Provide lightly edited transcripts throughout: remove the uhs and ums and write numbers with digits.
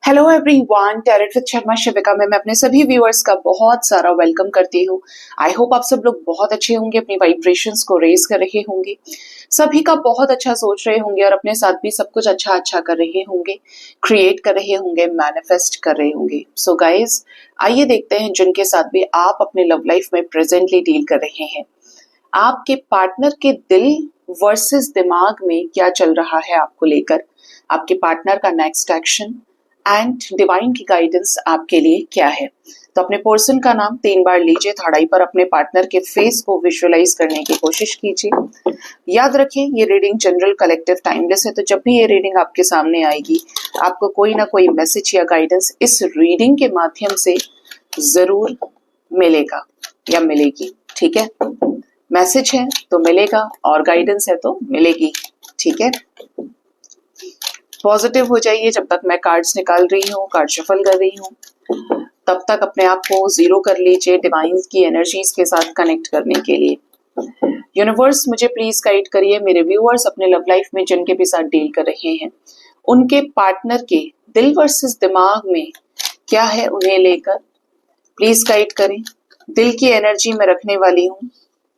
Hello everyone, tarot with Sharma Shivika में मैं अपने सभी व्यूअर्स का बहुत सारा वेलकम करती हूँ। आई होप आप सब लोग बहुत अच्छे होंगे, अपनी वाइब्रेशंस को रेज कर रहे होंगे, सभी का बहुत अच्छा सोच रहे होंगे और अपने साथ भी सब कुछ अच्छा अच्छा कर रहे होंगे, क्रिएट कर रहे होंगे, मैनिफेस्ट कर रहे होंगे। सो गाइज, आइए देखते हैं जिनके साथ भी आप अपने लव लाइफ में प्रेजेंटली डील कर रहे हैं। आपके पार्टनर के दिल वर्सेस दिमाग में क्या चल रहा है आपको लेकर, आपके पार्टनर का नेक्स्ट एक्शन एंड डिवाइन की गाइडेंस आपके लिए क्या है। तो अपने पर्सन का नाम 3 बार लीजिए, थर्ड आई पर अपने पार्टनर के फेस को विजुअलाइज करने की कोशिश कीजिए। याद रखें, ये रीडिंग जनरल, कलेक्टिव, टाइमलेस है, तो जब भी ये रीडिंग आपके सामने आएगी आपको कोई ना कोई मैसेज या गाइडेंस इस रीडिंग के माध्यम से जरूर मिलेगा या मिलेगी। ठीक है, मैसेज है तो मिलेगा और गाइडेंस है तो मिलेगी। ठीक है, पॉजिटिव हो जाइए। जब तक मैं कार्ड्स निकाल रही हूँ, कार्ड शफल कर रही हूँ, तब तक अपने आप को जीरो कर लीजिए डिवाइन की एनर्जीज के साथ कनेक्ट करने के लिए। यूनिवर्स मुझे प्लीज गाइड करिए, मेरे व्यूअर्स अपने लव लाइफ में जिनके भी साथ डील कर रहे हैं उनके पार्टनर के दिल वर्सेस दिमाग में क्या है उन्हें लेकर, प्लीज गाइड करें। दिल की एनर्जी में रखने वाली हूँ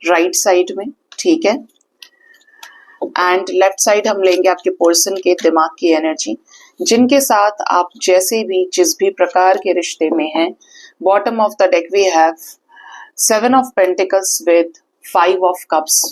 राइट साइड में, ठीक है, एंड लेफ्ट साइड हम लेंगे आपके पर्सन के दिमाग की एनर्जी, जिनके साथ आप जैसे भी जिस भी प्रकार के रिश्ते में हैं। Bottom of the deck we have 7 of pentacles with 5 of cups.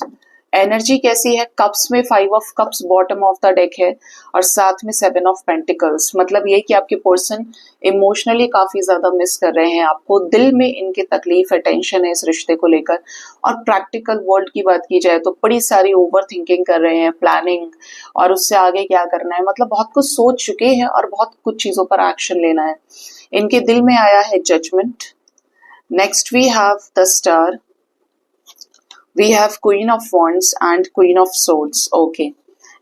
Energy कैसी है? कप्स में 5 of cups bottom of the deck है और साथ में 7 ऑफ पेंटिकल्स। मतलब ये कि आपके पर्सन इमोशनली काफी ज्यादा मिस कर रहे हैं आपको, दिल में इनके तकलीफ है, टेंशन है इस रिश्ते को लेकर। और प्रैक्टिकल वर्ल्ड की बात की जाए तो बड़ी सारी ओवर थिंकिंग कर रहे हैं, प्लानिंग, और उससे आगे क्या करना है, मतलब बहुत कुछ सोच चुके हैं और बहुत कुछ चीजों पर एक्शन लेना है। इनके दिल में आया है judgement. Next we have the star, we have queen of wands and queen of swords. Okay,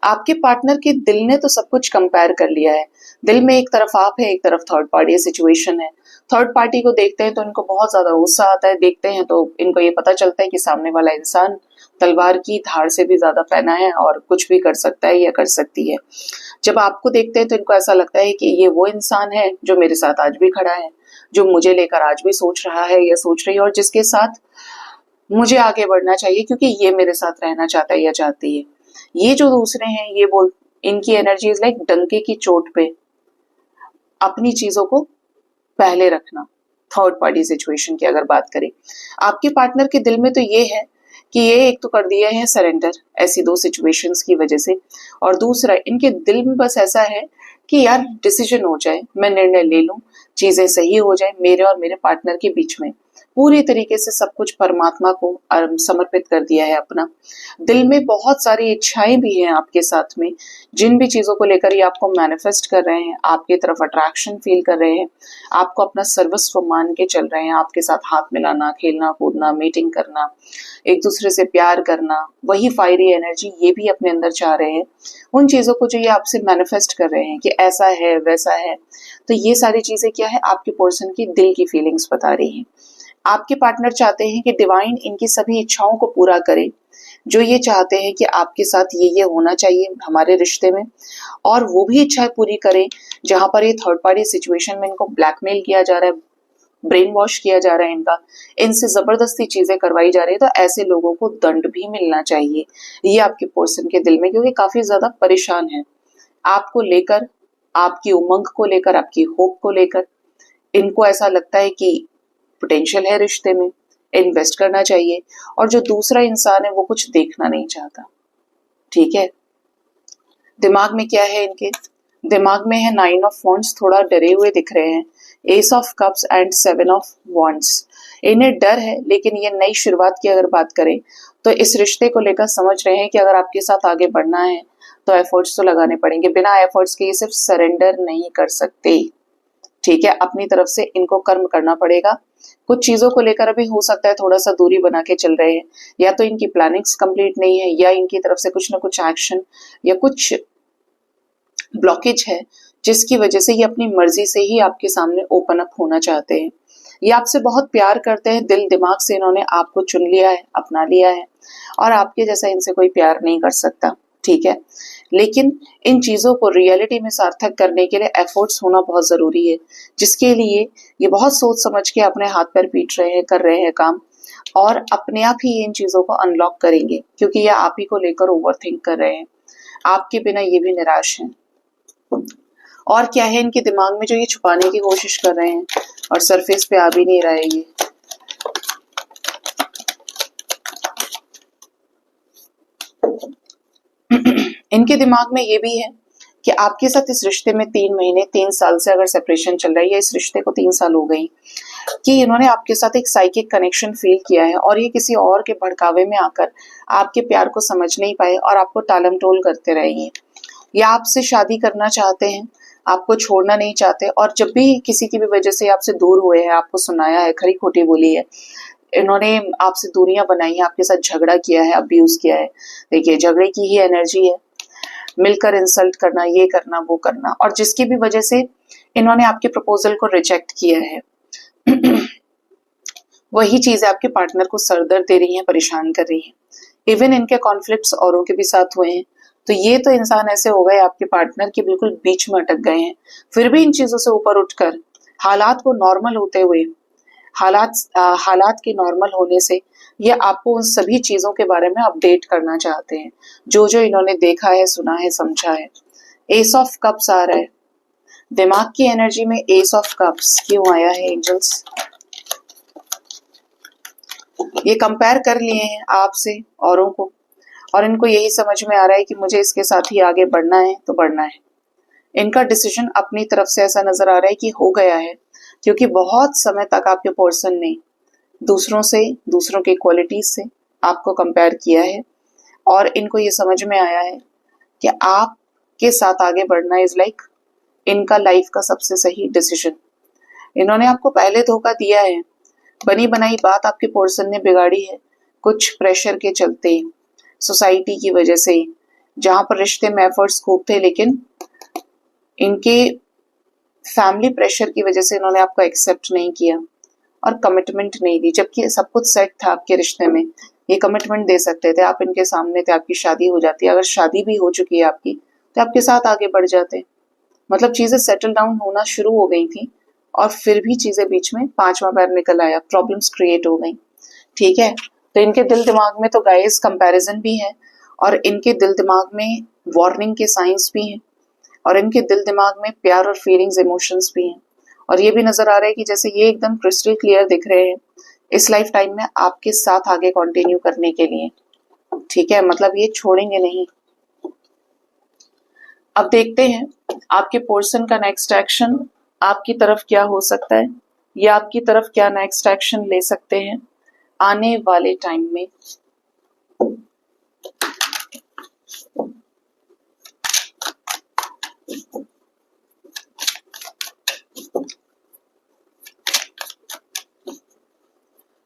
आपके पार्टनर के दिल ने तो सब कुछ कंपेयर कर लिया है। दिल में एक तरफ आप है, एक तरफ थर्ड पार्टी सिचुएशन है। थर्ड पार्टी को देखते हैं तो इनको बहुत ज्यादा गुस्सा आता है, देखते हैं तो इनको ये पता चलता है कि सामने वाला इंसान तलवार की धार से भी ज्यादा पैना है और कुछ भी कर सकता है या कर सकती है। जब आपको देखते हैं तो इनको ऐसा लगता है कि ये वो इंसान है जो मेरे साथ आज भी खड़ा है, जो मुझे लेकर आज भी सोच रहा है या सोच रही है, और जिसके साथ मुझे आगे बढ़ना चाहिए क्योंकि ये मेरे साथ रहना चाहता है या चाहती है। ये जो दूसरे हैं, ये बोल, इनकी एनर्जी इज लाइक डंके की चोट पे अपनी चीजों को पहले रखना। थर्ड पार्टी सिचुएशन की अगर बात करें, आपके पार्टनर के दिल में तो ये है कि ये एक तो कर दिया है सरेंडर ऐसी 2 सिचुएशंस की वजह से, और दूसरा इनके दिल में बस ऐसा है कि यार डिसीजन हो जाए, मैं निर्णय ले लूं, चीजें सही हो जाए मेरे और मेरे पार्टनर के बीच में। पूरी तरीके से सब कुछ परमात्मा को समर्पित कर दिया है अपना। दिल में बहुत सारी इच्छाएं भी हैं आपके साथ में, जिन भी चीजों को लेकर ये आपको मैनिफेस्ट कर रहे हैं, आपकी तरफ अट्रैक्शन फील कर रहे हैं, आपको अपना सर्वस्व मान के चल रहे हैं, आपके साथ हाथ मिलाना, खेलना कूदना, मीटिंग करना, एक दूसरे से प्यार करना, वही फायरी एनर्जी ये भी अपने अंदर चाह रहे हैं। उन चीजों को जो ये आपसे मैनिफेस्ट कर रहे हैं कि ऐसा है वैसा है, तो ये सारी चीजें क्या है, आपके पर्सन की दिल की फीलिंग्स बता रही हैं। आपके पार्टनर चाहते हैं कि डिवाइन इनकी सभी इच्छाओं को पूरा करे, जो ये चाहते हैं कि आपके साथ ये होना चाहिए हमारे रिश्ते में, और वो भी इच्छाएं पूरी करें जहां पर ये थर्ड पार्टी सिचुएशन में इनको ब्लैकमेल किया जा रहा है, ब्रेन वॉश किया जा रहा है, इनसे जबरदस्ती चीजें करवाई जा रही है। तो ऐसे लोगों को दंड भी मिलना चाहिए, ये आपके पर्सन के दिल में, क्योंकि काफी ज्यादा परेशान है आपको लेकर, आपकी उमंग को लेकर, आपकी होप को लेकर। इनको ऐसा लगता है कि पोटेंशियल है रिश्ते में, इन्वेस्ट करना चाहिए, और जो दूसरा इंसान है वो कुछ देखना नहीं चाहता। ठीक है, दिमाग में क्या है इनके? दिमाग में है 9 ऑफ वॉन्ड्स, थोड़ा डरे हुए दिख रहे हैं, S of cups and 7 of wands. इन्हें डर है, लेकिन ये नई शुरुआत की अगर बात करें तो इस रिश्ते को लेकर समझ रहे हैं कि अगर आपके साथ आगे बढ़ना है तो एफर्ट्स तो लगाने पड़ेंगे, बिना एफर्ट्स के ये सिर्फ सरेंडर नहीं कर सकते। ठीक है, अपनी तरफ से इनको कर्म करना पड़ेगा। कुछ चीजों को लेकर अभी हो सकता है थोड़ा सा दूरी बना के चल रहे हैं, या तो इनकी प्लानिंग्स कंप्लीट नहीं है, या इनकी तरफ से कुछ ना कुछ एक्शन या कुछ ब्लॉकेज है, जिसकी वजह से ये अपनी मर्जी से ही आपके सामने ओपन अप होना चाहते हैं। ये आपसे बहुत प्यार करते हैं, दिल दिमाग से इन्होंने आपको चुन लिया है, अपना लिया है, और आपके जैसा इनसे कोई प्यार नहीं कर सकता। ठीक है, लेकिन इन चीजों को रियलिटी में सार्थक करने के लिए एफर्ट्स होना बहुत जरूरी है, जिसके लिए ये बहुत सोच समझ के अपने हाथ पैर पीट रहे हैं, कर रहे हैं काम, और अपने आप ही इन चीजों को अनलॉक करेंगे, क्योंकि ये आप ही को लेकर ओवरथिंक कर रहे हैं। आपके बिना ये भी निराश हैं। और क्या है इनके दिमाग में जो ये छुपाने की कोशिश कर रहे हैं और सरफेस पे आ भी नहीं रहा है ये। इनके दिमाग में ये भी है कि आपके साथ इस रिश्ते में 3 महीने 3 साल से अगर सेपरेशन चल रहा है, या इस रिश्ते को 3 साल हो गई, कि इन्होंने आपके साथ एक साइकिक कनेक्शन फील किया है, और ये किसी और के भड़कावे में आकर आपके प्यार को समझ नहीं पाए और आपको टालम टोल करते रहेंगे। या आपसे शादी करना चाहते हैं, आपको छोड़ना नहीं चाहते, और जब भी किसी की भी वजह से आपसे दूर हुए हैं, आपको सुनाया है, खरी खोटी बोली है, इन्होंने आपसे दूरियां बनाई है, आपके साथ झगड़ा किया है, अब्यूज किया है। देखिए, झगड़े की ही एनर्जी है, मिलकर इंसल्ट करना, ये करना, वो करना, और जिसकी भी वजह से इन्होंने आपके प्रपोजल को रिजेक्ट किया है वही चीजें आपके पार्टनर को सरदर्द दे रही हैं, परेशान कर रही हैं। इवन इनके कॉन्फ्लिक्ट्स औरों के भी साथ हुए हैं, तो ये तो इंसान ऐसे हो गए आपके पार्टनर के बिल्कुल बीच में अटक गए हैं। फिर भी इन चीजों से ऊपर उठकर हालात को नॉर्मल होते हुए, हालात के नॉर्मल होने से ये आपको उन सभी चीजों के बारे में अपडेट करना चाहते हैं जो जो इन्होंने देखा है, सुना है, समझा है। एस ऑफ कप्स आ रहा है दिमाग की एनर्जी में। एस ऑफ कप्स क्यों आया है एंजल्स? ये कंपेयर कर लिए हैं आपसे औरों को, और इनको यही समझ में आ रहा है कि मुझे इसके साथ ही आगे बढ़ना है तो बढ़ना है। इनका डिसीजन अपनी तरफ से ऐसा नजर आ रहा है कि हो गया है, क्योंकि बहुत समय तक आपके पर्सन ने दूसरों से, दूसरों के क्वालिटीज से आपको कंपेयर किया है, और इनको ये समझ में आया है कि आपके साथ आगे बढ़ना इज लाइक इनका लाइफ का सबसे सही डिसीजन। इन्होंने आपको पहले धोखा दिया है, बनी बनाई बात आपके पर्सन ने बिगाड़ी है, कुछ प्रेशर के चलते, सोसाइटी की वजह से, जहां पर रिश्ते में एफर्ट्स खूब थे, लेकिन इनके फैमिली प्रेशर की वजह से इन्होंने आपको एक्सेप्ट नहीं किया और कमिटमेंट नहीं दी, जबकि सब कुछ सेट था आपके रिश्ते में। ये कमिटमेंट दे सकते थे, आप इनके सामने थे, आपकी शादी हो जाती, अगर शादी भी हो चुकी है आपकी तो आपके साथ आगे बढ़ जाते। मतलब चीजें सेटल डाउन होना शुरू हो गई थी, और फिर भी चीजें बीच में 5वां पैर निकल आया, प्रॉब्लम्स क्रिएट हो गई। ठीक है, तो इनके दिल दिमाग में तो गाइस कंपैरिजन भी है, और इनके दिल दिमाग में वार्निंग के साइंस भी हैं, और इनके दिल दिमाग में प्यार और फीलिंग्स, इमोशंस भी हैं। और ये भी नजर आ रहा है कि जैसे ये एकदम क्रिस्टल क्लियर दिख रहे हैं इस लाइफ टाइम में आपके साथ आगे कंटिन्यू करने के लिए। ठीक है, मतलब ये छोड़ेंगे नहीं। अब देखते हैं आपके पर्सन का नेक्स्ट एक्शन आपकी तरफ क्या हो सकता है, या आपकी तरफ क्या नेक्स्ट एक्शन ले सकते हैं आने वाले टाइम में।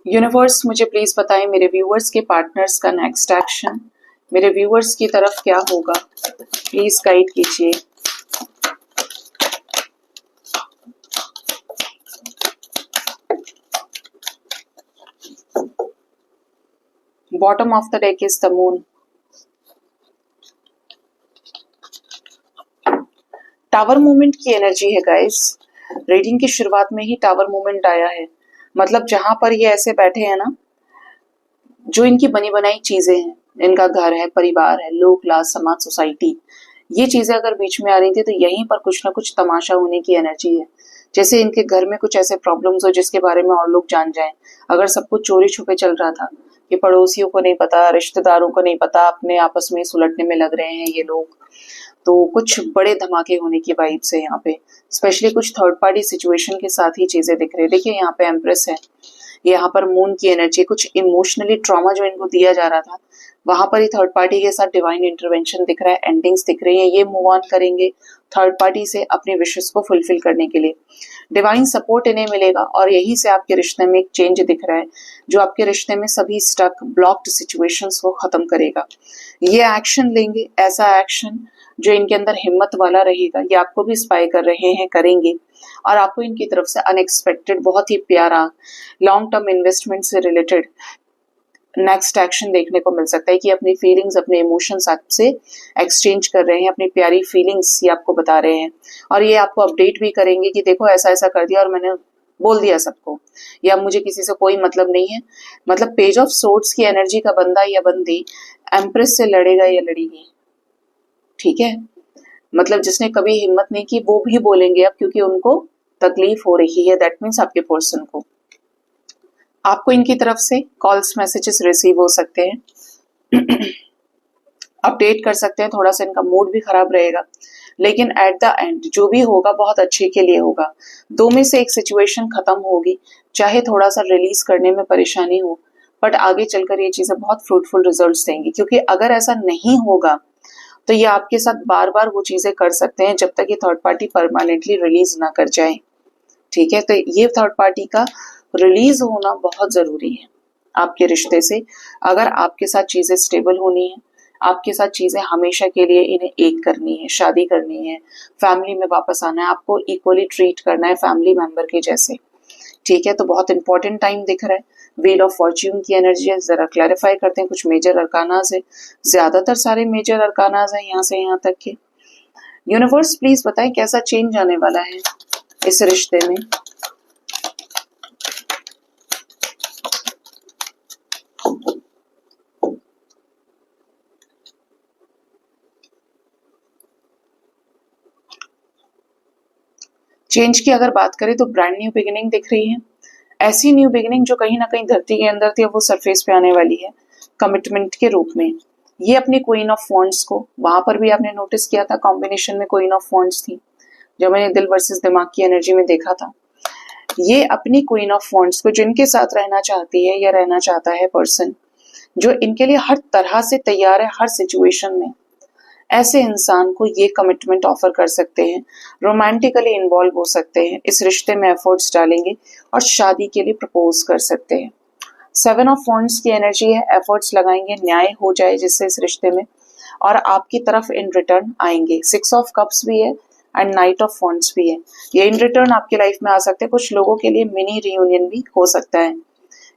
यूनिवर्स मुझे प्लीज बताएं मेरे व्यूअर्स के पार्टनर्स का नेक्स्ट एक्शन मेरे व्यूअर्स की तरफ क्या होगा, प्लीज गाइड कीजिए। Bottom of the deck is the moon. Tower movement की एनर्जी है गाइस। रीडिंग की शुरुआत में ही टावर मूवमेंट आया है, मतलब जहां पर ये ऐसे बैठे हैं ना, जो इनकी बनी बनाई चीजें हैं, इनका घर है, परिवार है, लो क्लास, समाज, सोसाइटी, ये चीजें अगर बीच में आ रही थी तो यहीं पर कुछ ना कुछ तमाशा होने की एनर्जी है। जैसे इनके घर में कुछ ऐसे प्रॉब्लम्स हो जिसके बारे में और लोग जान जाएं। अगर सब कुछ चोरी छुपे चल रहा था, कि पड़ोसियों को नहीं पता, रिश्तेदारों को नहीं पता, अपने आपस में सुलटने में लग रहे हैं ये लोग, तो कुछ बड़े धमाके होने की वाइब्स है यहाँ पे। स्पेशली कुछ थर्ड पार्टी सिचुएशन के साथ ही चीजें दिख रही है। देखिए यहाँ पे एम्प्रेस है, यहाँ पर मून की एनर्जी, कुछ इमोशनली ट्रॉमा जो इनको दिया जा रहा था वहां पर ही थर्ड पार्टी के साथ डिवाइन इंटरवेंशन दिख रहा है, एंडिंग्स दिख रही है। ये मूव ऑन करेंगे थर्ड पार्टी से अपने विशेस को फुलफिल करने के लिए। डिवाइन सपोर्ट इन्हें मिलेगा, और यही से आपके रिश्ते में एक चेंज दिख रहा है जो आपके रिश्ते में सभी स्टक ब्लॉक्ड सिचुएशंस को खत्म करेगा। ये एक्शन लेंगे, ऐसा एक्शन जो इनके अंदर हिम्मत वाला रहेगा। ये आपको भी स्पाई कर रहे हैं, करेंगे, और आपको इनकी तरफ से अनएक्सपेक्टेड बहुत ही प्यारा लॉन्ग टर्म इन्वेस्टमेंट से रिलेटेड नेक्स्ट एक्शन देखने को मिल सकता है कि अपनी फीलिंग्स, अपने इमोशंस आपसे एक्सचेंज कर रहे हैं, अपनी प्यारी फीलिंग्स ये आपको बता रहे हैं और ये आपको अपडेट भी करेंगे कि देखो ऐसा ऐसा कर दिया और मैंने बोल दिया सबको, या मुझे किसी से कोई मतलब नहीं है। मतलब पेज ऑफ सोर्ड्स की एनर्जी का बंदा या बंदी एम्प्रेस से लड़ेगा या लड़ेगी, ठीक है। मतलब जिसने कभी हिम्मत नहीं की वो भी बोलेंगे अब, क्योंकि उनको तकलीफ हो रही है। दैट मीन्स आपके पर्सन को, आपको इनकी तरफ से कॉल्स मैसेजेस रिसीव हो सकते हैं, अपडेट कर सकते हैं। थोड़ा सा इनका मूड भी खराब रहेगा, लेकिन एट द एंड जो भी होगा बहुत अच्छे के लिए होगा। दो में से एक सिचुएशन खत्म होगी, चाहे थोड़ा सा रिलीज करने में परेशानी हो, बट आगे चलकर ये चीजें बहुत फ्रूटफुल रिजल्ट्स देंगी। क्योंकि अगर ऐसा नहीं होगा तो ये आपके साथ बार बार वो चीजें कर सकते हैं जब तक ये थर्ड पार्टी परमानेंटली रिलीज ना कर जाए, ठीक है। तो ये थर्ड पार्टी का रिलीज होना बहुत जरूरी है आपके रिश्ते से। अगर आपके साथ चीजें स्टेबल होनी है, आपके साथ चीजें हमेशा के लिए इन्हें एक करनी है, शादी करनी है, फैमिली में वापस आना है, आपको इक्वली ट्रीट करना है फैमिली मेंबर के जैसे, ठीक है। तो बहुत इंपॉर्टेंट टाइम दिख रहा है। व्हील ऑफ फॉर्च्यून की एनर्जी है, जरा क्लैरिफाई करते हैं कुछ मेजर अरकानाज है। ज्यादातर सारे मेजर अरकानाज है यहाँ से यहाँ तक के। यूनिवर्स प्लीज बताएं कैसा चेंज आने वाला है इस रिश्ते में। चेंज की अगर बात करें तो ब्रांड न्यू बिगिनिंग दिख रही है। ऐसी न्यू बिगिनिंग जो कहीं ना कहीं धरती के अंदर थी, अब वो सरफेस पे आने वाली है कमिटमेंट के रूप में। ये अपनी क्वीन ऑफ वॉन्ड्स को, वहां पर भी आपने नोटिस किया था कॉम्बिनेशन में क्वीन ऑफ वॉन्ड्स थी, जो मैंने दिल वर्सेस दिमाग की एनर्जी में देखा था। ये अपनी क्वीन ऑफ वॉन्ड्स को, जिनके साथ रहना चाहती है या रहना चाहता है पर्सन, जो इनके लिए हर तरह से तैयार है हर सिचुएशन में, ऐसे इंसान को ये कमिटमेंट ऑफर कर सकते हैं, रोमांटिकली इन्वॉल्व हो सकते हैं, इस रिश्ते में एफर्ट्स डालेंगे और शादी के लिए प्रपोज कर सकते हैं। सेवन ऑफ वॉन्ड्स की एनर्जी है, एफर्ट्स लगाएंगे, न्याय हो जाए जिससे इस रिश्ते में, और आपकी तरफ इन रिटर्न आएंगे। सिक्स ऑफ कप्स भी है एंड नाइट ऑफ वॉन्ड्स भी है। ये इन रिटर्न आपके लाइफ में आ सकते हैं। कुछ लोगों के लिए मिनी रियूनियन भी हो सकता है।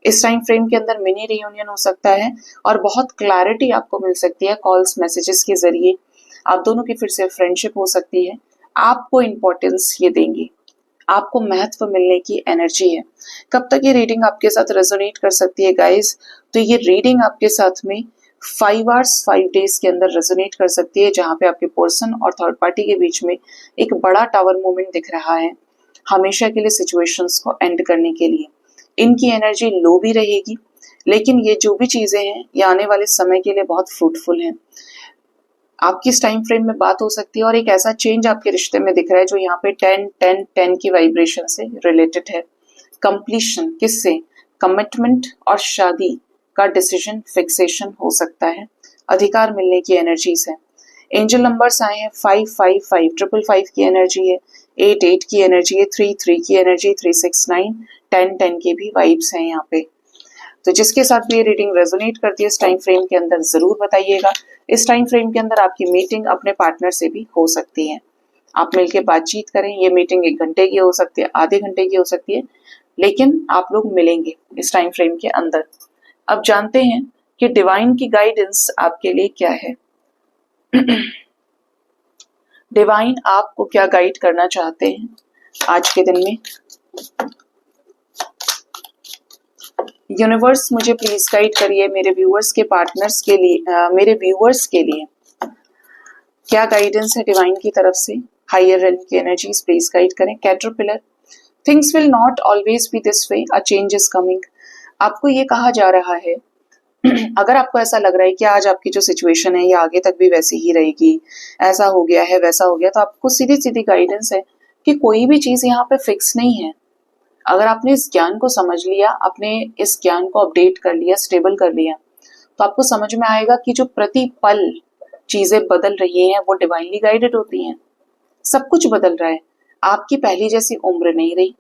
इस टाइम फ्रेम के अंदर मिनी रियूनियन हो सकता है और बहुत क्लैरिटी आपको मिल सकती है कॉल्स मैसेजेस के जरिए। आप दोनों की फिर से फ्रेंडशिप हो सकती है। आपको इंपॉर्टेंस ये देंगे, आपको महत्व मिलने की एनर्जी है। कब तक ये रीडिंग आपके साथ रेजोनेट कर सकती है गाइस? तो ये रीडिंग आपके साथ में 5 आवर्स 5 डेज के अंदर रेजोनेट कर सकती है, जहां पे आपके पर्सन और थर्ड पार्टी के बीच में एक बड़ा टावर मूवमेंट दिख रहा है, हमेशा के लिए सिचुएशंस को एंड करने के लिए। इनकी एनर्जी लो भी रहेगी, लेकिन ये जो भी चीजें हैं ये आने वाले समय के लिए बहुत फ्रूटफुल हैं। आपकी इस टाइम फ्रेम में बात हो सकती है और एक ऐसा चेंज आपके रिश्ते में दिख रहा है जो यहाँ पे 10-10-10 की वाइब्रेशन से रिलेटेड है। कंप्लीशन किससे? कमिटमेंट और शादी का डिसीजन फिक्सेशन हो सकता है। अधिकार मिलने की एनर्जीज है। एंजल नंबर्स आए हैं 555, 555 की एनर्जी है, 88 की एनर्जी है, 33 की एनर्जी, 369, 10-10 की भी वाइब्स हैं यहाँ पे। तो जिसके साथ भी ये रीडिंग रेजोनेट करती है इस टाइम फ्रेम के अंदर जरूर बताइएगा। इस टाइम फ्रेम के अंदर आपकी मीटिंग अपने पार्टनर से भी हो सकती है। आप मिलकर बातचीत करें। ये मीटिंग 1 घंटे की हो सकती है, आधे घंटे की हो सकती है, लेकिन आप लोग मिलेंगे इस टाइम फ्रेम के अंदर। अब जानते हैं कि डिवाइन की गाइडेंस आपके लिए क्या है। डिवाइन आपको क्या गाइड करना चाहते हैं आज के दिन में। यूनिवर्स मुझे प्लीज गाइड करिए मेरे व्यूअर्स के पार्टनर्स के लिए, मेरे व्यूअर्स के लिए क्या गाइडेंस है डिवाइन की तरफ से। हायर रेल्म की एनर्जीज प्लीज गाइड करें। Caterpillar, things will not always be this way, a change is coming. आपको ये कहा जा रहा है अगर आपको ऐसा लग रहा है कि आज आपकी जो सिचुएशन है ये आगे तक भी वैसी ही रहेगी, ऐसा हो गया है वैसा हो गया, तो आपको सीधी सीधी गाइडेंस है कि कोई भी चीज यहाँ पे फिक्स नहीं है। अगर आपने इस ज्ञान को समझ लिया, आपने इस ज्ञान को अपडेट कर लिया, स्टेबल कर लिया, तो आपको समझ में आएगा कि जो प्रति पल चीजें बदल रही हैं वो डिवाइनली गाइडेड होती हैं। सब कुछ बदल रहा है। आपकी पहले जैसी उम्र नहीं रही,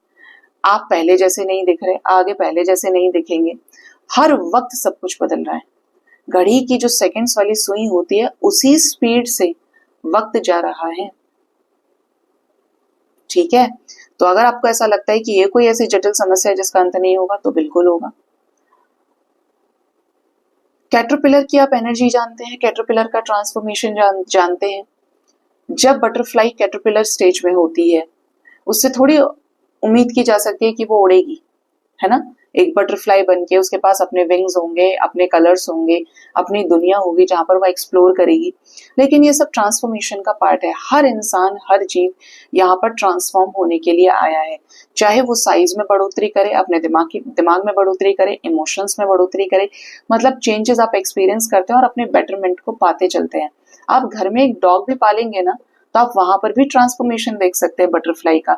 आप पहले जैसे नहीं दिख रहे, आगे पहले जैसे नहीं दिखेंगे। हर वक्त सब कुछ बदल रहा है। घड़ी की जो सेकंड्स वाली सुई होती है उसी स्पीड से वक्त जा रहा है, ठीक है। तो अगर आपको ऐसा लगता है कि ये कोई ऐसी जटिल समस्या है जिसका अंत नहीं होगा, तो बिल्कुल होगा। कैटरपिलर की आप एनर्जी जानते हैं, कैटरपिलर का ट्रांसफॉर्मेशन जानते हैं। जब बटरफ्लाई कैटरपिलर स्टेज में होती है, उससे थोड़ी उम्मीद की जा सकती है कि वो उड़ेगी, है ना। एक बटरफ्लाई बन के उसके पास अपने विंग्स होंगे, अपने कलर्स होंगे, अपनी दुनिया होगी जहां पर वो एक्सप्लोर करेगी। लेकिन ये सब ट्रांसफॉर्मेशन का पार्ट है। हर इंसान, हर जीव यहाँ पर ट्रांसफॉर्म होने के लिए आया है। चाहे वो साइज में बढ़ोतरी करे, अपने दिमाग में बढ़ोतरी करे, इमोशंस में बढ़ोतरी करे, मतलब चेंजेस आप एक्सपीरियंस करते हैं और अपने बेटरमेंट को पाते चलते हैं। आप घर में एक डॉग भी पालेंगे ना, तो आप वहां पर भी ट्रांसफॉर्मेशन देख सकते हैं बटरफ्लाई का।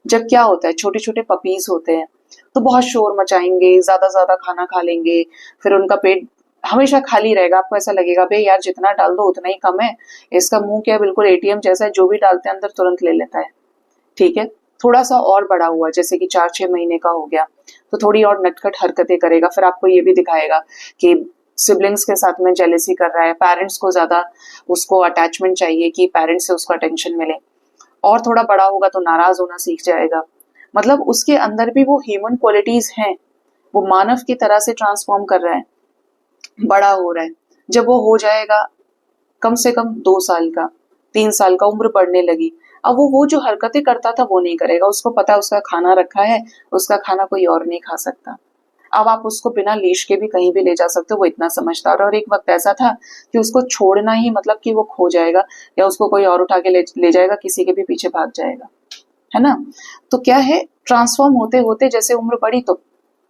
जब क्या होता है, छोटे छोटे पपीज होते हैं तो बहुत शोर मचाएंगे, ज्यादा खाना खा लेंगे, फिर उनका पेट हमेशा खाली रहेगा। आपको ऐसा लगेगा बे यार जितना डाल दो उतना ही कम है, इसका मुंह क्या बिल्कुल एटीएम जैसा है, जो भी डालते हैं अंदर तुरंत ले लेता है। ठीक है, थोड़ा सा और बड़ा हुआ, जैसे कि 4-6 महीने का हो गया, तो थोड़ी और नटखट हरकतें करेगा। फिर आपको ये भी दिखाएगा कि सिबलिंग्स के साथ में जेलेसी कर रहा है, पेरेंट्स को ज्यादा उसको अटैचमेंट चाहिए कि पेरेंट्स से उसको अटेंशन मिले। और थोड़ा बड़ा होगा तो नाराज होना सीख जाएगा। मतलब उसके अंदर भी वो ह्यूमन क्वालिटीज हैं, वो मानव की तरह से ट्रांसफॉर्म कर रहा है, बड़ा हो रहा है। जब वो हो जाएगा कम से कम 2 साल का, 3 साल का, उम्र बढ़ने लगी, अब वो जो हरकतें करता था वो नहीं करेगा। उसको पता है उसका खाना रखा है, उसका खाना कोई और नहीं खा सकता। अब आप उसको बिना लीश के भी कहीं भी ले जा सकते हो, वो इतना समझदार है। और एक वक्त ऐसा था कि उसको छोड़ना ही मतलब कि वो खो जाएगा, या उसको कोई और उठा के ले जाएगा, किसी के भी पीछे भाग जाएगा, है ना। तो क्या है, ट्रांसफॉर्म होते होते जैसे उम्र बढ़ी तो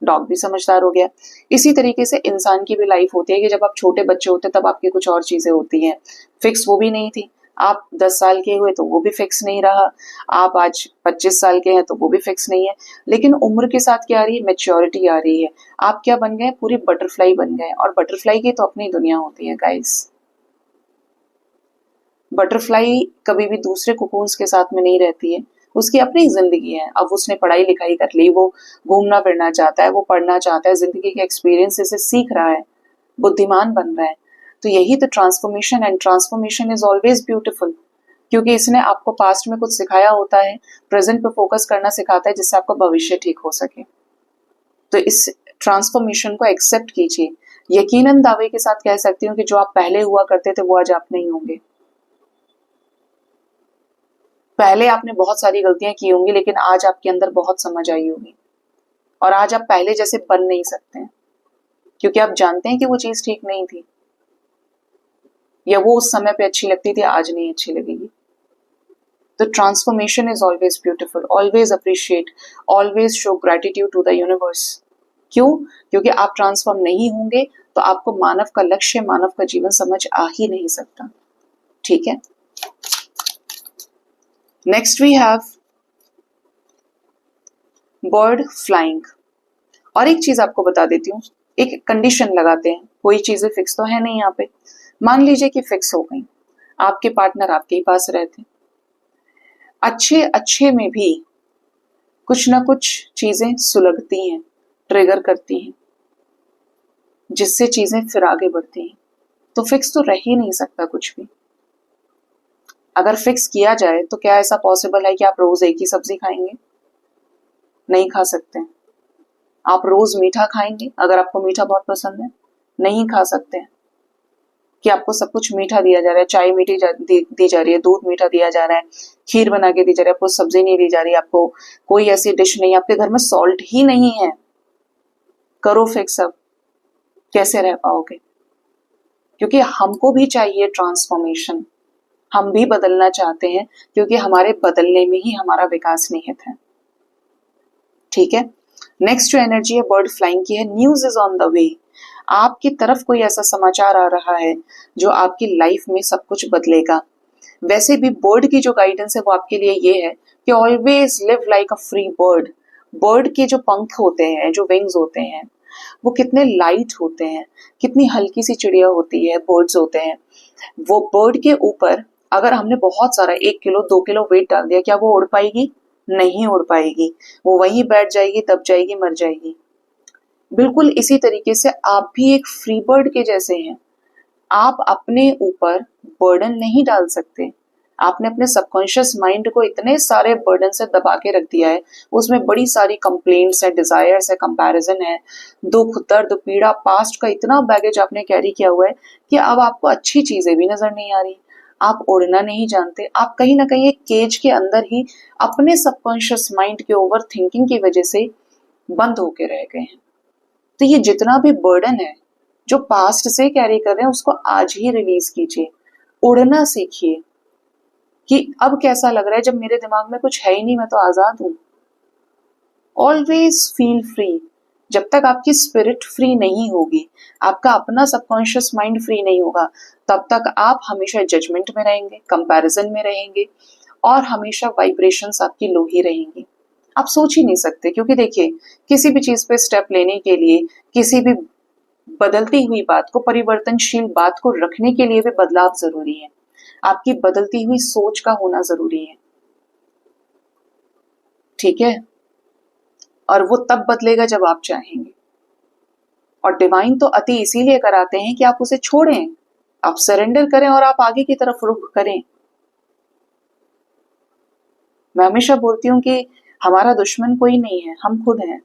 डॉग भी समझदार हो गया। इसी तरीके से इंसान की भी लाइफ होती है कि जब आप छोटे बच्चे होते तब आपकी कुछ और चीजें होती हैं, फिक्स वो भी नहीं थी। आप 10 साल के हुए तो वो भी फिक्स नहीं रहा, आप आज 25 साल के हैं तो वो भी फिक्स नहीं है। लेकिन उम्र के साथ क्या आ रही है, मैच्योरिटी आ रही है। आप क्या बन गए, पूरी बटरफ्लाई बन गए। और बटरफ्लाई की तो अपनी दुनिया होती है गाइस। बटरफ्लाई कभी भी दूसरे कुकून्स के साथ में नहीं रहती है, उसकी अपनी जिंदगी है। अब उसने पढ़ाई लिखाई कर ली, वो घूमना फिरना चाहता है, वो पढ़ना चाहता है, जिंदगी के एक्सपीरियंस से सीख रहा है, बुद्धिमान बन रहा है। तो यही तो transformation, and transformation is always beautiful, क्योंकि इसने आपको पास्ट में कुछ सिखाया होता है, प्रेजेंट पे फोकस करना सिखाता है, जिससे आपका भविष्य ठीक हो सके। तो इस ट्रांसफॉर्मेशन को एक्सेप्ट कीजिए। यकीनन दावे के साथ कह सकती हूँ कि जो आप पहले हुआ करते थे वो आज आप नहीं होंगे। पहले आपने बहुत सारी गलतियां की होंगी, लेकिन आज आपके अंदर बहुत समझ आई होगी, और आज आप पहले जैसे बन नहीं सकते हैं, क्योंकि आप जानते हैं कि वो चीज ठीक नहीं थी, या वो उस समय पे अच्छी लगती थी, आज नहीं अच्छी लगेगी। तो transformation is always beautiful, always appreciate, always show gratitude to the universe. क्यों? क्योंकि आप ट्रांसफॉर्म नहीं होंगे तो आपको मानव का लक्ष्य, मानव का जीवन समझ आ ही नहीं सकता। ठीक है, next we have bird flying. और एक चीज आपको बता देती हूँ, एक कंडीशन लगाते हैं, कोई चीजें फिक्स तो है नहीं यहाँ पे। मान लीजिए कि फिक्स हो गई, आपके पार्टनर आपके ही पास रहते, अच्छे अच्छे में भी कुछ ना कुछ चीजें सुलगती हैं, ट्रिगर करती हैं, जिससे चीजें फिर आगे बढ़ती हैं। तो फिक्स तो रह ही नहीं सकता कुछ भी। अगर फिक्स किया जाए तो क्या ऐसा पॉसिबल है कि आप रोज एक ही सब्जी खाएंगे? नहीं खा सकते। आप रोज मीठा खाएंगे अगर आपको मीठा बहुत पसंद है? नहीं खा सकते। कि आपको सब कुछ मीठा दिया जा रहा है, चाय मीठी दी जा रही है, दूध मीठा दिया जा रहा है, खीर बना के दी जा रही है, आपको सब्जी नहीं दी जा रही, आपको कोई ऐसी डिश नहीं, आपके घर में सॉल्ट ही नहीं है, करो फिक्स। अब कैसे रह पाओगे? क्योंकि हमको भी चाहिए ट्रांसफॉर्मेशन, हम भी बदलना चाहते हैं, क्योंकि हमारे बदलने में ही हमारा विकास निहित है। ठीक है, नेक्स्ट जो एनर्जी है बर्ड फ्लाइंग की है, news is on the way. आपकी तरफ कोई ऐसा समाचार आ रहा है जो आपकी लाइफ में सब कुछ बदलेगा। वैसे भी बर्ड की जो गाइडेंस है वो आपके लिए ये है कि always live like a free bird. Bird के जो पंख होते हैं, जो विंग्स होते हैं, वो कितने लाइट होते हैं, कितनी हल्की सी चिड़िया होती है, बर्ड्स होते हैं। वो बर्ड के ऊपर अगर हमने बहुत सारा 1 किलो 2 किलो वेट डाल दिया, क्या वो उड़ पाएगी? नहीं उड़ पाएगी, वो वहीं बैठ जाएगी, दब जाएगी, मर जाएगी। बिल्कुल इसी तरीके से आप भी एक फ्री बर्ड के जैसे हैं। आप अपने ऊपर बर्डन नहीं डाल सकते, आपने अपने सबकॉन्शियस माइंड को इतने सारे बर्डन से दबा के रख दिया है, उसमें बड़ी सारी कंप्लेंट्स है, डिजायर्स है, कंपैरिजन है, दुख दर्द पीड़ा, पास्ट का इतना बैगेज आपने कैरी किया हुआ है कि अब आपको अच्छी चीजें भी नजर नहीं आ रही, आप उड़ना नहीं जानते, आप कहीं ना कहीं एक केज के अंदर ही अपने सबकॉन्शियस माइंड के ओवर थिंकिंग की वजह से बंद होके रह गए हैं। तो ये जितना भी बर्डन है जो पास्ट से कैरी कर रहे हैं उसको आज ही रिलीज कीजिए, उड़ना सीखिए कि अब कैसा लग रहा है जब मेरे दिमाग में कुछ है ही नहीं, मैं तो आजाद हूं। Always feel free. जब तक आपकी स्पिरिट फ्री नहीं होगी, आपका अपना सबकॉन्शियस माइंड फ्री नहीं होगा, तब तक आप हमेशा जजमेंट में रहेंगे, कंपैरिजन में रहेंगे और हमेशा वाइब्रेशंस आपकी लो ही रहेंगी। आप सोच ही नहीं सकते, क्योंकि देखिए किसी भी चीज पे स्टेप लेने के लिए, किसी भी बदलती हुई बात को, परिवर्तनशील बात को रखने के लिए भी बदलाव जरूरी है। आपकी बदलती हुई सोच का होना जरूरी है, ठीक है? और वो तब बदलेगा जब आप चाहेंगे। और डिवाइन तो अति इसीलिए कराते हैं कि आप उसे छोड़ें, आप सरेंडर करें और आप आगे की तरफ रुख करें। मैं हमेशा बोलती हूँ कि हमारा दुश्मन कोई नहीं है, हम खुद हैं।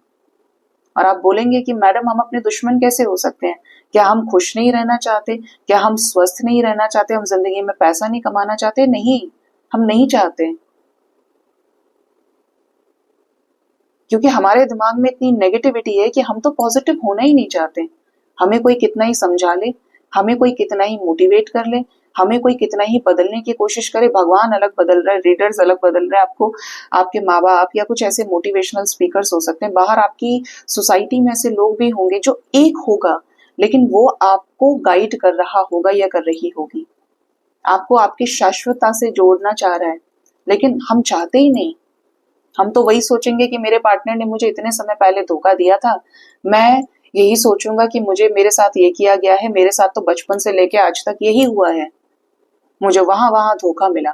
और आप बोलेंगे कि मैडम हम अपने दुश्मन कैसे हो सकते हैं? क्या हम खुश नहीं रहना चाहते? क्या हम स्वस्थ नहीं रहना चाहते? हम जिंदगी में पैसा नहीं कमाना चाहते? नहीं, हम नहीं चाहते, क्योंकि हमारे दिमाग में इतनी नेगेटिविटी है कि हम तो पॉजिटिव होना ही नहीं चाहते। हमें कोई कितना ही समझा ले, हमें कोई कितना ही मोटिवेट कर ले, हमें कोई कितना ही बदलने की कोशिश करे, भगवान अलग बदल रहा है, रीडर्स अलग बदल रहे हैं, आपको आपके माँ बाप या कुछ ऐसे मोटिवेशनल स्पीकर्स हो सकते हैं, बाहर आपकी सोसाइटी में ऐसे लोग भी होंगे जो एक होगा, लेकिन वो आपको गाइड कर रहा होगा या कर रही होगी, आपको आपकी शाश्वतता से जोड़ना चाह रहा है, लेकिन हम चाहते ही नहीं। हम तो वही सोचेंगे कि मेरे पार्टनर ने मुझे इतने समय पहले धोखा दिया था, मैं यही सोचूंगा कि मुझे मेरे साथ ये किया गया है, मेरे साथ तो बचपन से लेके आज तक यही हुआ है, मुझे वहां वहां धोखा मिला,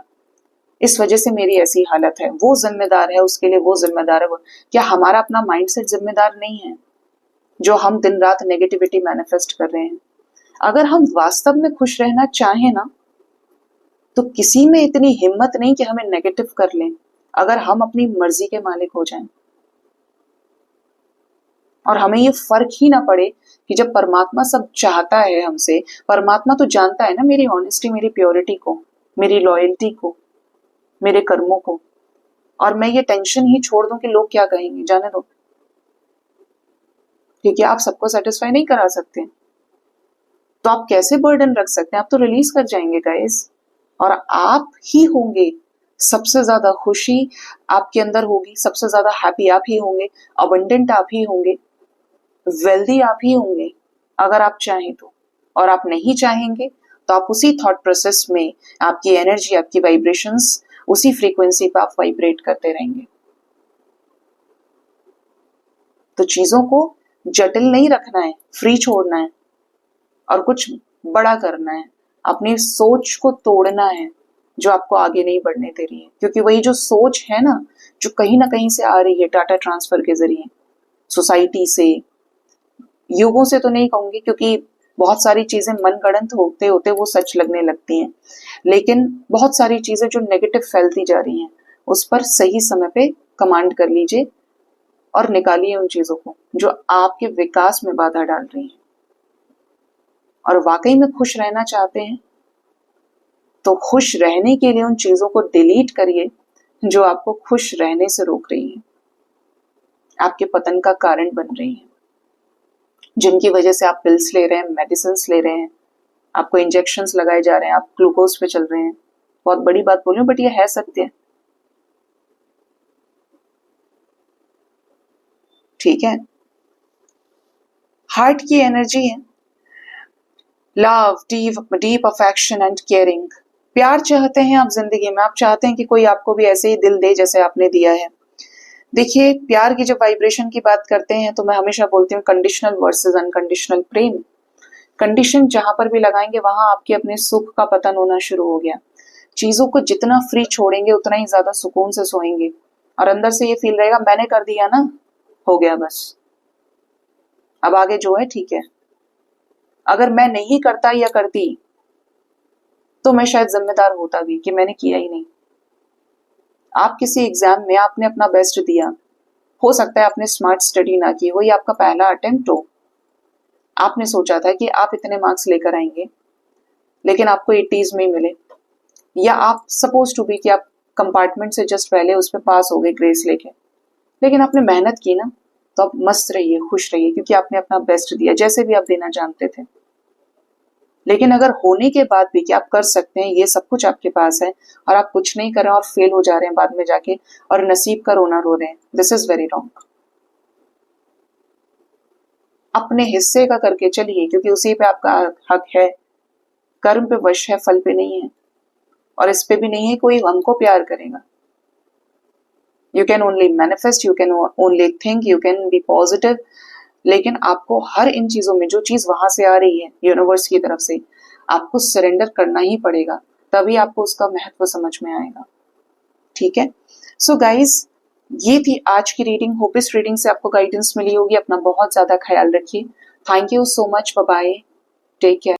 इस वजह से मेरी ऐसी हालत है, वो जिम्मेदार है, उसके लिए वो जिम्मेदार है। क्या हमारा अपना माइंडसेट जिम्मेदार नहीं है जो हम दिन रात नेगेटिविटी मैनिफेस्ट कर रहे हैं? अगर हम वास्तव में खुश रहना चाहें ना, तो किसी में इतनी हिम्मत नहीं कि हमें नेगेटिव कर लें, अगर हम अपनी मर्जी के मालिक हो जाएं और हमें ये फर्क ही ना पड़े कि जब परमात्मा सब चाहता है हमसे, परमात्मा तो जानता है ना मेरी ऑनेस्टी, मेरी प्योरिटी को, मेरी लॉयल्टी को, मेरे कर्मों को, और मैं ये टेंशन ही छोड़ दूं कि लोग क्या कहेंगे, जाने दो, क्योंकि आप सबको सेटिस्फाई नहीं करा सकते। तो आप कैसे बर्डन रख सकते हैं? आप तो रिलीज कर जाएंगे गाइस, और आप ही होंगे सबसे ज्यादा खुशी आपके अंदर होगी, सबसे ज्यादा हैप्पी आप ही होंगे, अबंडेंट आप ही होंगे, वेल्दी आप ही होंगे, अगर आप चाहें तो। और आप नहीं चाहेंगे तो आप उसी थॉट प्रोसेस में, आपकी एनर्जी, आपकी वाइब्रेशंस उसी फ्रीक्वेंसी पे आप वाइब्रेट करते रहेंगे। तो चीजों को जटिल नहीं रखना है, फ्री छोड़ना है और कुछ बड़ा करना है, अपनी सोच को तोड़ना है जो आपको आगे नहीं बढ़ने दे रही है, क्योंकि वही जो सोच है ना, जो कहीं ना कहीं से आ रही है डाटा ट्रांसफर के जरिए, सोसाइटी से, युगों से तो नहीं कहूंगी क्योंकि बहुत सारी चीजें मनगढ़ंत होते होते वो सच लगने लगती हैं, लेकिन बहुत सारी चीजें जो नेगेटिव फैलती जा रही हैं उस पर सही समय पे कमांड कर लीजिए और निकालिए उन चीजों को जो आपके विकास में बाधा डाल रही हैं। और वाकई में खुश रहना चाहते हैं तो खुश रहने के लिए उन चीजों को डिलीट करिए जो आपको खुश रहने से रोक रही हैं, आपके पतन का कारण बन रही हैं, जिनकी वजह से आप पिल्स ले रहे हैं, मेडिसिन ले रहे हैं, आपको इंजेक्शंस लगाए जा रहे हैं, आप ग्लूकोज पे चल रहे हैं। बहुत बड़ी बात बोल रही हूँ बट ये है सत्य, ठीक है? हार्ट की एनर्जी है love, deep affection and caring. प्यार चाहते हैं आप जिंदगी में, आप चाहते हैं कि कोई आपको भी ऐसे ही दिल दे जैसे आपने दिया है। देखिए प्यार की जब वाइब्रेशन की बात करते हैं तो मैं हमेशा बोलती हूँ कंडीशनल वर्सेस अनकंडीशनल प्रेम। कंडीशन जहां पर भी लगाएंगे वहां आपके अपने सुख का पतन होना शुरू हो गया। चीजों को जितना फ्री छोड़ेंगे उतना ही ज्यादा सुकून से सोएंगे और अंदर से ये फील रहेगा मैंने कर दिया ना, हो गया बस, अब आगे जो है ठीक है। अगर मैं नहीं करता या करती तो मैं शायद जिम्मेदार होता भी कि मैंने किया ही नहीं। आप किसी एग्जाम में आपने अपना बेस्ट दिया, हो सकता है आपने स्मार्ट स्टडी ना की हो, ये आपका पहला अटेम्प्ट हो, आपने सोचा था कि आप इतने मार्क्स लेकर आएंगे लेकिन आपको 80s में मिले, या आप सपोज टू बी कि आप कंपार्टमेंट से जस्ट पहले उस पर पास हो गए ग्रेस लेके, लेकिन आपने मेहनत की ना, तो आप मस्त रहिए, खुश रहिए, क्योंकि आपने अपना बेस्ट दिया जैसे भी आप देना जानते थे। लेकिन अगर होने के बाद भी कि आप कर सकते हैं, ये सब कुछ आपके पास है और आप कुछ नहीं कर रहे हैं और फेल हो जा रहे हैं बाद में जाके और नसीब का रोना रो रहे हैं, दिस इज वेरी रॉन्ग। अपने हिस्से का करके चलिए, क्योंकि उसी पे आपका हक है, कर्म पे वश है, फल पे नहीं है, और इस पे भी नहीं है कोई हमको प्यार करेगा। You can only manifest, you can only think, you can be positive, लेकिन आपको हर इन चीजों में जो चीज वहां से आ रही है यूनिवर्स की तरफ से, आपको सरेंडर करना ही पड़ेगा, तभी आपको उसका महत्व समझ में आएगा। ठीक है, सो गाइज, ये थी आज की रीडिंग। होप इस रीडिंग से आपको गाइडेंस मिली होगी। अपना बहुत ज्यादा ख्याल रखिए। Thank you so much, bye bye, take care.